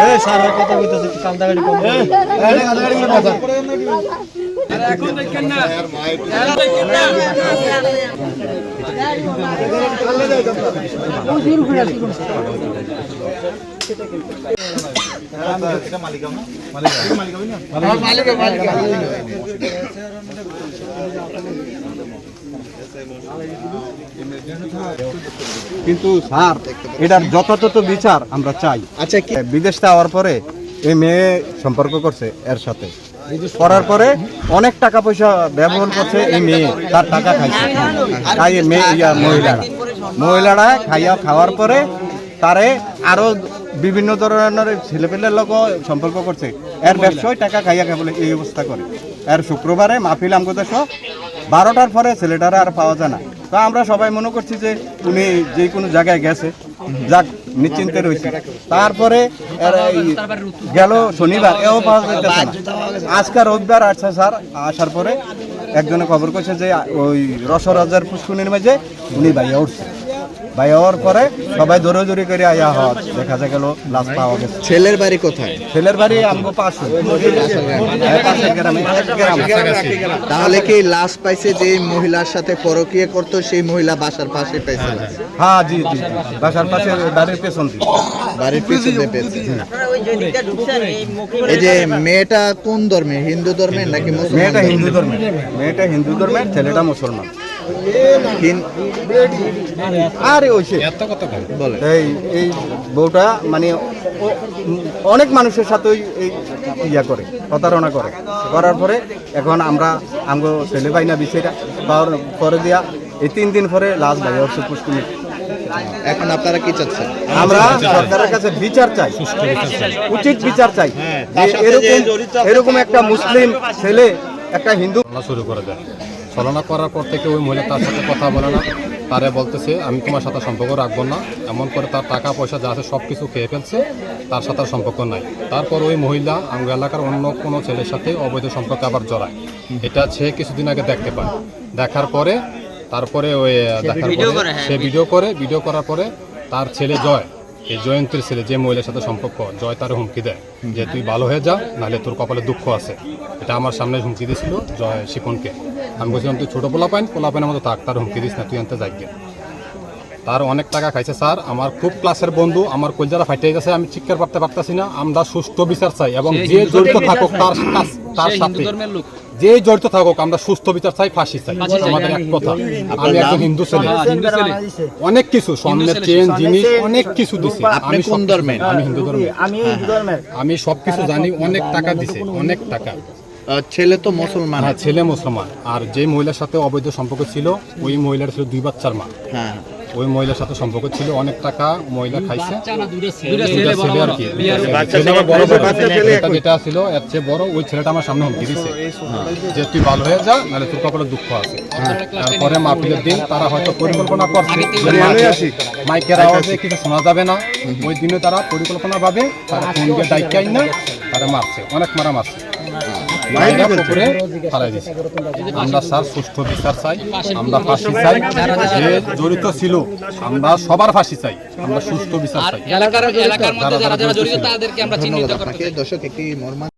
এই স্যার কত কইতাছে একটু কান্দা গাড়ি কম এই কান্দা গাড়ি করে বাজার আরে এখন দেখেন না এখন দেখেন না ওজির ঘুরে আসি কোন এটা মালিক না মালিক হবে না মালিক কিন্তু স্যার এটার যথাযথ বিচার আমরা চাই। আচ্ছা কি বিদেশ যাওয়ার পরে এই মেয়ে সম্পর্ক করছে এর সাথে, করার পরে অনেক টাকা পয়সা ব্যবহার করছে এই মেয়ে, তার টাকা খাইছে খাইয়ে মেয়ে মহিলারা খাওয়ার পরে তারে আরো বিভিন্ন ধরনের ছেলেপেলের লোক সম্পর্ক করছে, এর ব্যবসায় টাকা খাইয়া বলে এই অবস্থা করে। এর শুক্রবারে মাহফিল আমগো দেশ 12টার পরে ছেলেটারা আর পাওয়া যায় না। তো আমরা সবাই মনে করছি যে উনি যে কোনো জায়গায় গেছে, যাক নিশ্চিন্তে রয়েছে। তারপরে গেল শনিবার, এও পাওয়া যাইতেছে না। আজকে রবিবার আসছে স্যার, আসার পরে একজনে খবর করছে যে ওই রসরাজার পুষ্কুনির মাঝে উনি বাইয়া উঠছে। ভাই হওয়ার পরে সবাই দৌড়ি করে আয়া হওয়া দেখা গেল লাশ পাওয়া গেছে। ছেলের বাড়ি কোথায়? ছেলের বাড়ি আমগো পাশে গ্রামে। তাহলে কি লাশ পাইছে যে মহিলার সাথে পরকীয়া করতো সেই মহিলা বাসার পাশে পাইছে? হ্যাঁ জি জি, বাসার পাশে বাড়ির পেছন দিয়ে, বাড়ির পেছনে পেয়েছে। এই যে মেয়েটা কোন ধর্মে, হিন্দু ধর্মের নাকি মুসলমান? মেয়েটা হিন্দু ধর্মের, মেয়েটা হিন্দু ধর্মের, ছেলেটা মুসলমান। আরে ওই এই বউটা মানে অনেক মানুষের সাথে ইয়া করে, প্রতারণা করে, করার পরে এখন আমরা আমগো ছেলে পাই না বিষয়টা পাওয়ার পরে দিয়া এই 3 দিন পরে লাশ ভাই হচ্ছে পুষ্কুনি। এখন আপনারা কি চাচ্ছেন? আমরা সরকারের কাছে বিচার চাই, উচিত বিচার চাই। এরকম একটা মুসলিম ছেলে একটা হিন্দু শুরু করে দেয়। ছলনা করার পর থেকে ওই মহিলা তার সাথে কথা বলে না, তারে বলতেছে আমি তোমার সাথে সম্পর্ক রাখবো না, এমন করে তার টাকা পয়সা যা আছে সব কিছু খেয়ে ফেলছে, তার সাথে সম্পর্ক নাই। তারপর ওই মহিলা আমার এলাকার অন্য কোনো ছেলের সাথে অবৈধ সম্পর্কে আবার জড়ায়। এটা সে কিছুদিন আগে দেখতে পায়, দেখার পরে তারপরে ওই দেখার পরে সে ভিডিও করার পরে তার ছেলে জয়, এই জয়ন্তীর ছেলে যে মহিলার সাথে সম্পর্ক, জয় তার হুমকি দেয় যে তুই ভালো হয়ে যা, নাহলে তোর কপালে দুঃখ আছে। এটা আমার সামনে হুমকি দিয়েছিল জয় শিপনকে। আমি বলছিলাম তুই ছোটো পোলাপাইনের মতো থাক, তার হুমকি দিস না, তুই আনতে যাই। তার অনেক টাকা খাইছে স্যার। আমার খুব ক্লাসের বন্ধু, আমার কলজারা ফাইটে গেছে, আমি চিৎকার করতে পারতেছি না। আমরা সুষ্ঠু বিচার চাই এবং যে জড়িত থাকুক তার সাথে, যে জড়িত থাকুক আমরা সুস্থ বিচার চাই, ফাঁসি চাই। আমাদের এক কথা, আমি একজন হিন্দু ছেলে, অনেক কিছু স্বর্ণের চেন জিনিস অনেক কিছু দিছি। আমি কোন ধর্মের? আমি হিন্দু ধর্মের। আমি সবকিছু জানি, অনেক টাকা দিছে, অনেক টাকা। ছেলে তো মুসলমান? হ্যাঁ, ছেলে মুসলমান। আর যে মহিলার সাথে অবৈধ সম্পর্ক ছিল ওই মহিলার ছিল 2 বাচ্চার মা। হ্যাঁ, ওই মহিলার সাথে সম্পর্ক ছিল, অনেক টাকা মহিলা খাইছে। যেটা ছিল এর চেয়ে বড়, ওই ছেলেটা আমার সামনে হুমকি দিছে যে তুই ভালো হয়ে যা, নাহলে তোর কপালে দুঃখ আছে। তারপরে মাহফিলের দিন তারা হয়তো পরিকল্পনা করছে মাইকের আওয়াজে কিছু শোনা যাবে না, ওই দিনে তারা পরিকল্পনা ভাবে তারা ফোন দিয়ে ডাইকাই না, তারা মারছে, অনেক মারা মারছে। আমরা স্যার সুষ্ঠু বিচার চাই, আমরা ফাঁসি চাই, যে জড়িত ছিল আমরা সবার ফাঁসি চাই, আমরা সুষ্ঠু বিচার চাই। দর্শক একটি মর্মান্তিক